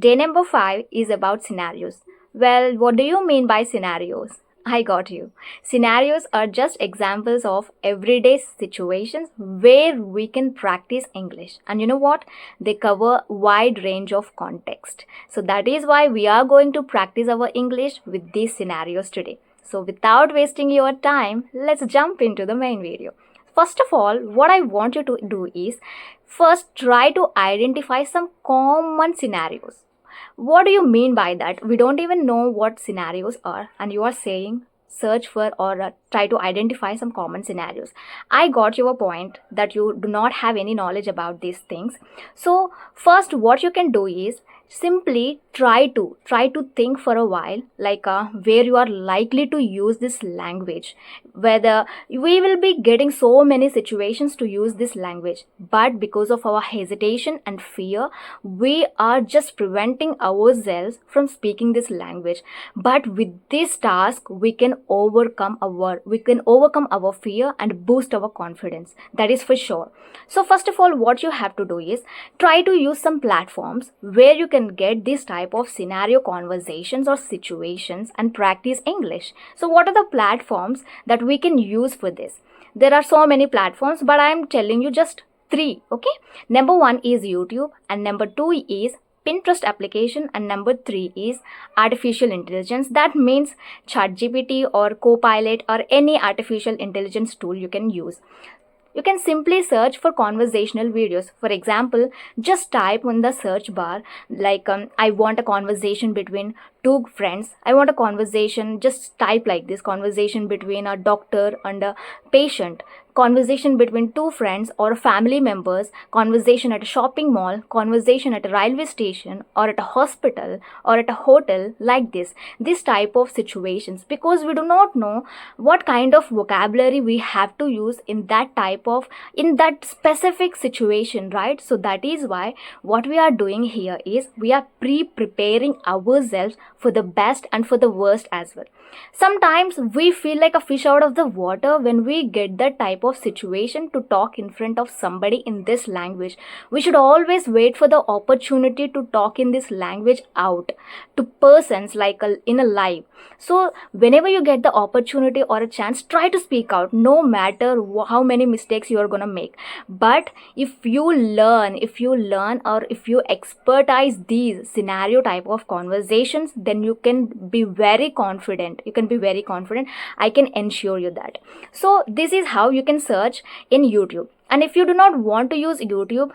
Day number 5 is about scenarios. Well, what do you mean by scenarios? I got you. Scenarios are just examples of everyday situations where we can practice English. And you know what? They cover wide range of context. So that is why we are going to practice our English with these scenarios today. So without wasting your time, let's jump into the main video. First of all, what I want you to do is first try to identify some common scenarios. What do you mean by that? We don't even know what scenarios are, and you are saying search for or try to identify some common scenarios. I got your point that you do not have any knowledge about these things. So, first, what you can do is simply try to think for a while, like where you are likely to use this language, whether we will be getting so many situations to use this language, but because of our hesitation and fear, we are just preventing ourselves from speaking this language. But with this task, we can overcome our fear and boost our confidence. That is for sure. So first of all, what you have to do is try to use some platforms where you can get this type of scenario conversations or situations and practice English. So what are the platforms that we can use for this? There are so many platforms, but I am telling you just 3, okay? Number 1 is YouTube, and number 2 is Pinterest application, and number 3 is artificial intelligence. That means ChatGPT or Copilot or any artificial intelligence tool you can use. You can simply search for conversational videos. For example, just type in the search bar like I want a conversation between two friends. I want a conversation, just type like this: conversation between a doctor and a patient, conversation between two friends or family members, conversation at a shopping mall, conversation at a railway station or at a hospital or at a hotel, like this type of situations, because we do not know what kind of vocabulary we have to use in that specific situation, right? So that is why what we are doing here is we are preparing ourselves for the best and for the worst as well. Sometimes we feel like a fish out of the water when we get that type of situation to talk in front of somebody in this language. We should always wait for the opportunity to talk in this language out to persons like in a live. So whenever you get the opportunity or a chance, try to speak out, no matter how many mistakes you are going to make. But if you learn or if you expertise these scenario type of conversations, then you can be very confident. I can ensure you that. So this is how you can search in YouTube. And if you do not want to use YouTube,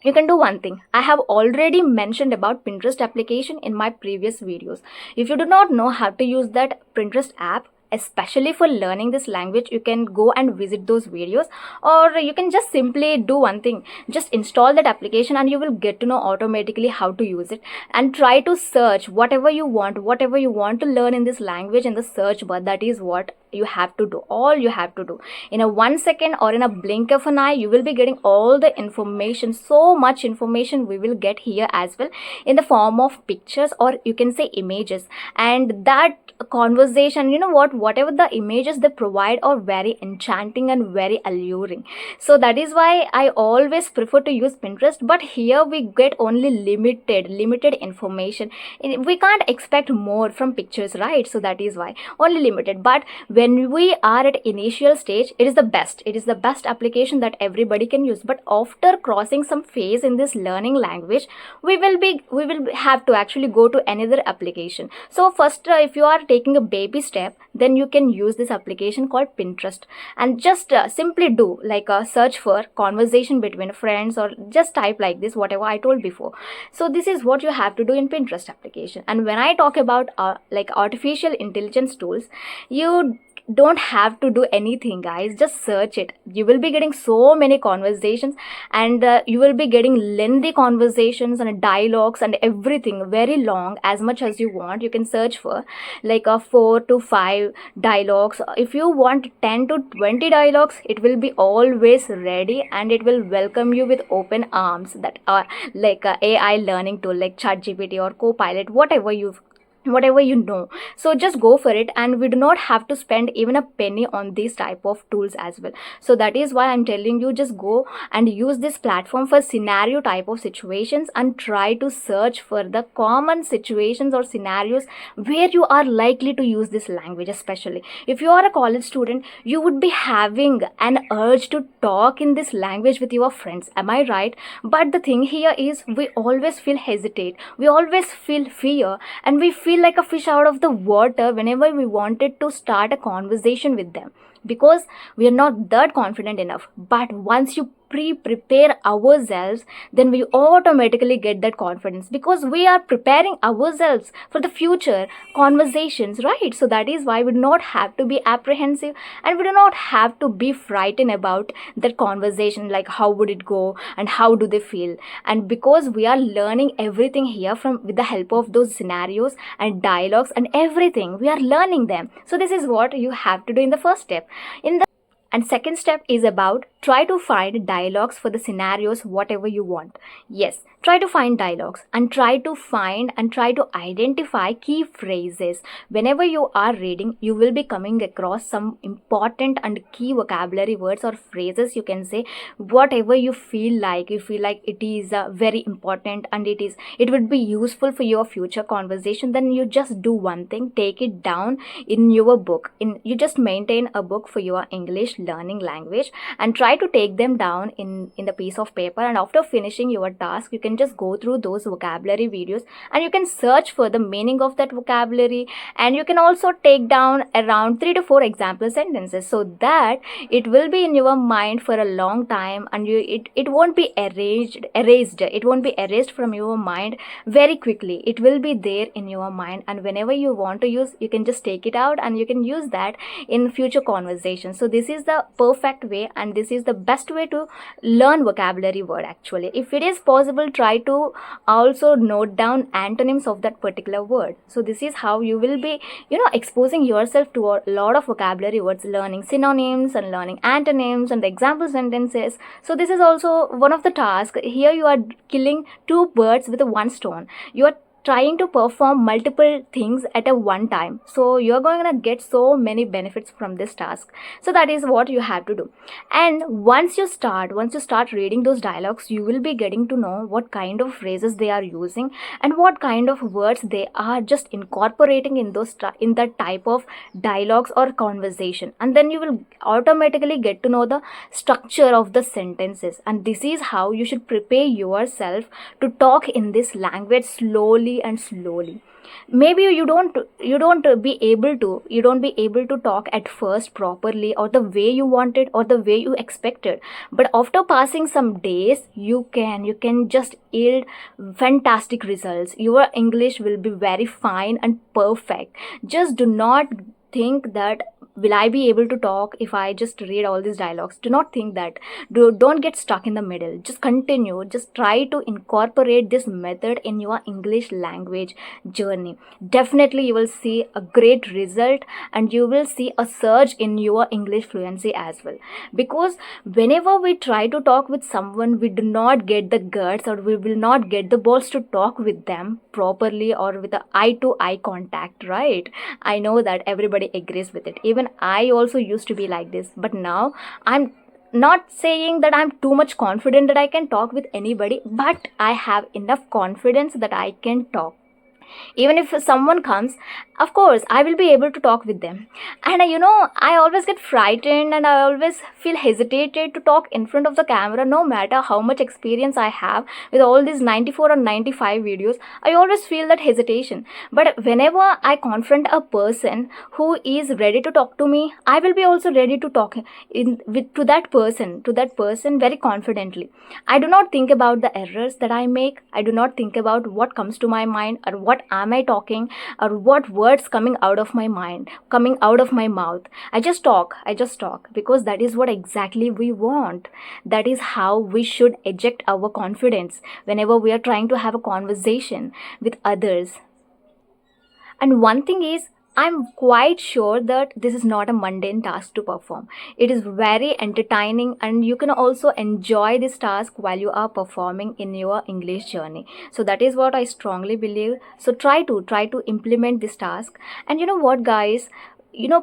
you can do one thing. I have already mentioned about Pinterest application in my previous videos. If you do not know how to use that Pinterest app, especially for learning this language, you can go and visit those videos, or you can just simply do one thing: just install that application and you will get to know automatically how to use it, and try to search whatever you want to learn in this language in the search bar. That is what you have to do. All you have to do, in a 1 second or in a blink of an eye, you will be getting all the information. So much information we will get here as well, in the form of pictures, or you can say images. And that conversation, you know what, whatever the images they provide are very enchanting and very alluring. So that is why I always prefer to use Pinterest. But here we get only limited information. We can't expect more from pictures, right? So that is why only limited. But when we are at initial stage, it is the best application that everybody can use. But after crossing some phase in this learning language, we will have to actually go to another application. So first, if you are taking a baby step, then you can use this application called Pinterest, and just simply do like a search for conversation between friends, or just type like this, whatever I told before. So this is what you have to do in Pinterest application. And when I talk about like artificial intelligence tools, you don't have to do anything, guys. Just search it. You will be getting so many conversations, and you will be getting lengthy conversations and dialogues and everything, very long, as much as you want. You can search for like a 4 to 5 dialogues. If you want 10 to 20 dialogues, it will be always ready, and it will welcome you with open arms. That are like a AI learning tool like ChatGPT or Copilot, whatever you whatever you know. So just go for it, and we do not have to spend even a penny on these type of tools as well. So that is why I'm telling you, just go and use this platform for scenario type of situations, and try to search for the common situations or scenarios where you are likely to use this language. Especially if you are a college student, you would be having an urge to talk in this language with your friends, am I right? But the thing here is, we always feel hesitate, we always feel fear, and we feel like a fish out of the water whenever we wanted to start a conversation with them, because we are not that confident enough. But once you prepare ourselves, then we automatically get that confidence, because we are preparing ourselves for the future conversations, right? So that is why we do not have to be apprehensive, and we do not have to be frightened about that conversation, like how would it go and how do they feel. And because we are learning everything here from with the help of those scenarios and dialogues and everything, we are learning them. So this is what you have to do in the first step. And second step is about, try to find dialogues for the scenarios whatever you want. Yes, try to find dialogues, and try to identify key phrases. Whenever you are reading, you will be coming across some important and key vocabulary words or phrases, you can say. Whatever you feel like it is very important, and it would be useful for your future conversation, then you just do one thing, take it down in your book. You just maintain a book for your English learning language, and try to take them down in the piece of paper. And after finishing your task, you can just go through those vocabulary videos, and you can search for the meaning of that vocabulary, and you can also take down around 3 to 4 example sentences, so that it will be in your mind for a long time, and it won't be erased it won't be erased from your mind very quickly. It will be there in your mind, and whenever you want to use, you can just take it out, and you can use that in future conversations. So this is the perfect way, and this is the best way to learn vocabulary word. Actually, if it is possible, try to also note down antonyms of that particular word. So this is how you will be exposing yourself to a lot of vocabulary words, learning synonyms and learning antonyms and the example sentences. So this is also one of the tasks. Here you are killing two birds with one stone. You are trying to perform multiple things at a one time, so you're going to get so many benefits from this task. So that is what you have to do. And once you start reading those dialogues, you will be getting to know what kind of phrases they are using, and what kind of words they are just incorporating in that type of dialogues or conversation. And then you will automatically get to know the structure of the sentences, and this is how you should prepare yourself to talk in this language slowly and slowly. Maybe you don't be able to talk at first properly, or the way you wanted, or the way you expected, but after passing some days, you can just yield fantastic results. Your English will be very fine and perfect. Just do not think that, will I be able to talk if I just read all these dialogues? Do not think that. Don't get stuck in the middle. Just continue. Just try to incorporate this method in your English language journey. Definitely you will see a great result, and you will see a surge in your English fluency as well. Because whenever we try to talk with someone, we do not get the guts, or we will not get the balls to talk with them properly, or with the eye to eye contact, right? I know that everybody agrees with it. Even I also used to be like this, but now I'm not saying that I'm too much confident that I can talk with anybody, but I have enough confidence that I can talk. Even if someone comes, of course I will be able to talk with them. And I always get frightened, and I always feel hesitated to talk in front of the camera, no matter how much experience I have with all these 94 or 95 videos. I always feel that hesitation. But whenever I confront a person who is ready to talk to me, I will be also ready to talk to that person very confidently. I do not think about the errors that I make. I do not think about what comes to my mind, or what am I talking, or what words coming out of my mind, coming out of my mouth. I just talk, because that is what exactly we want. That is how we should eject our confidence whenever we are trying to have a conversation with others. And one thing is, I'm quite sure that this is not a mundane task to perform. It is very entertaining, and you can also enjoy this task while you are performing in your English journey. So that is what I strongly believe. So try to implement this task. And you know what, guys?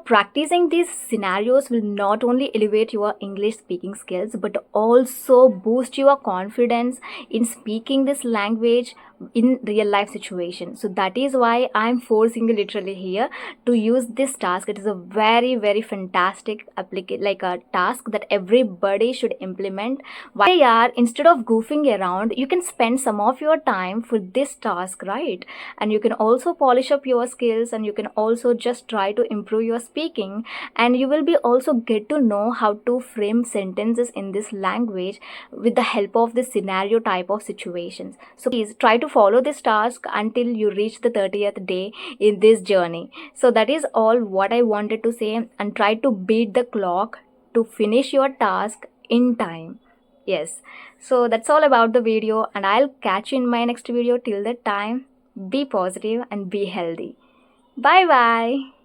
Practicing these scenarios will not only elevate your English speaking skills but also boost your confidence in speaking this language in real life situations. So that is why I'm forcing you literally here to use this task. It is a very, very fantastic like a task that everybody should implement. Why they are, instead of goofing around, you can spend some of your time for this task, right? And you can also polish up your skills, and you can also just try to improve your speaking, and you will be also get to know how to frame sentences in this language with the help of this scenario type of situations. So please try to follow this task until you reach the 30th day in this journey. So that is all what I wanted to say, and try to beat the clock to finish your task in time. Yes, so that's all about the video, and I'll catch you in my next video. Till that time, be positive and be healthy. Bye bye.